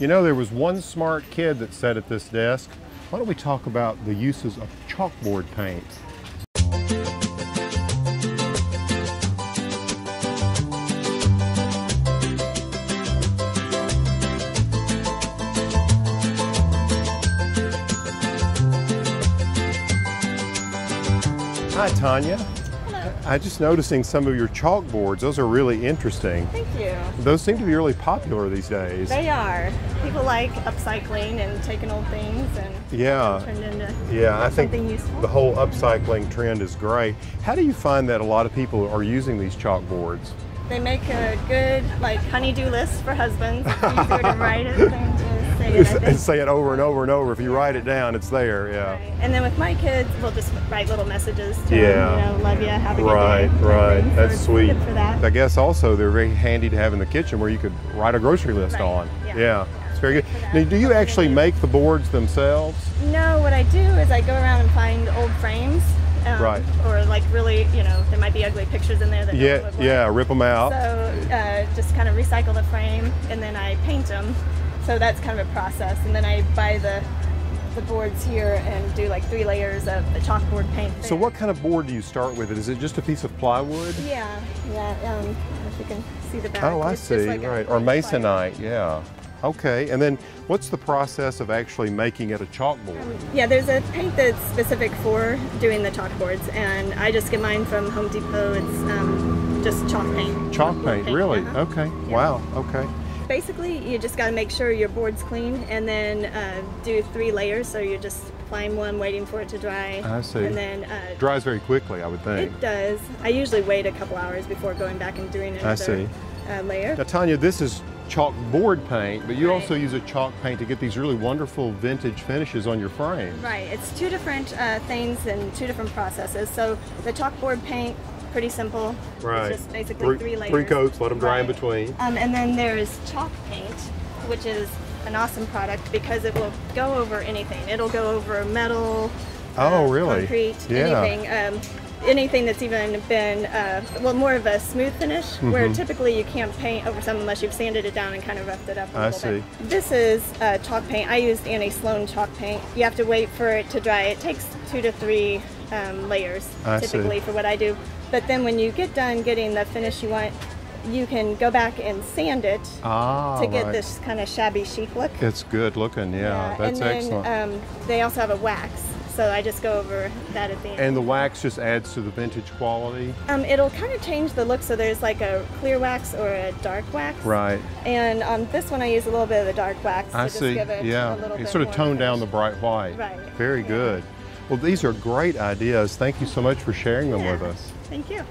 You know, there was one smart kid that sat at this desk. Why don't we talk about the uses of chalkboard paint? Hi, Tanya. Hello. I'm just noticing some of your chalkboards. Those are really interesting. Thank you. Those seem to be really popular these days. They are. People like upcycling and taking old things and turn into I think something useful. the whole upcycling trend is great. How do you find that a lot of people are using these chalkboards? They make a good honey-do list for husbands. It's easier to write it than to say it, I think. And say it over and over and over. If you write it down, it's there, yeah. Right. And then with my kids, we'll just write little messages to them, love you, have a good day. Right. So That's it's sweet. good for that. I guess also they're very handy to have in the kitchen where you could write a grocery list on. Yeah. It's very good. Now, do you actually make the boards themselves? No, what I do is I go around and find old frames. Or really, there might be ugly pictures in there that don't look right. Rip them out. So just kind of recycle the frame and then I paint them. So that's kind of a process. And then I buy the boards here and do 3 layers of the chalkboard paint there. So what kind of board do you start with? Is it just a piece of plywood? Yeah. If you can see the back. Oh, I see. Right. Or masonite. Yeah. Okay, and then what's the process of actually making it a chalkboard? There's a paint that's specific for doing the chalkboards, and I just get mine from Home Depot. It's just chalk paint. Chalk paint, really? Okay, Yeah. Wow, okay. Basically, you just got to make sure your board's clean, and then do 3 layers, so you're just applying one, waiting for it to dry. I see. And then it dries very quickly, I would think. It does. I usually wait a couple hours before going back and doing another layer. Now, Tanya, this is chalkboard paint, but you also use a chalk paint to get these really wonderful vintage finishes on your frame. Right, it's 2 different things and 2 different processes. So the chalkboard paint, pretty simple. Right. It's just basically 3 layers. 3 coats, let them dry in between. And then there's chalk paint, which is an awesome product because it will go over anything. It'll go over metal, concrete, anything. Anything that's even been, more of a smooth finish, where typically you can't paint over something unless you've sanded it down and kind of roughed it up a little bit. This is chalk paint. I used Annie Sloan chalk paint. You have to wait for it to dry. It takes 2 to 3 layers typically for what I do. But then when you get done getting the finish you want, you can go back and sand it to get this kind of shabby chic look. It's good looking, that's excellent. They also have a wax. So I just go over that at the end. And the wax just adds to the vintage quality? It'll kind of change the look, so there's a clear wax or a dark wax. Right. And on this one I use a little bit of the dark wax to just give it a little bit sort of tone down the bright white. Right. Very good. Well, these are great ideas. Thank you so much for sharing them with us. Thank you.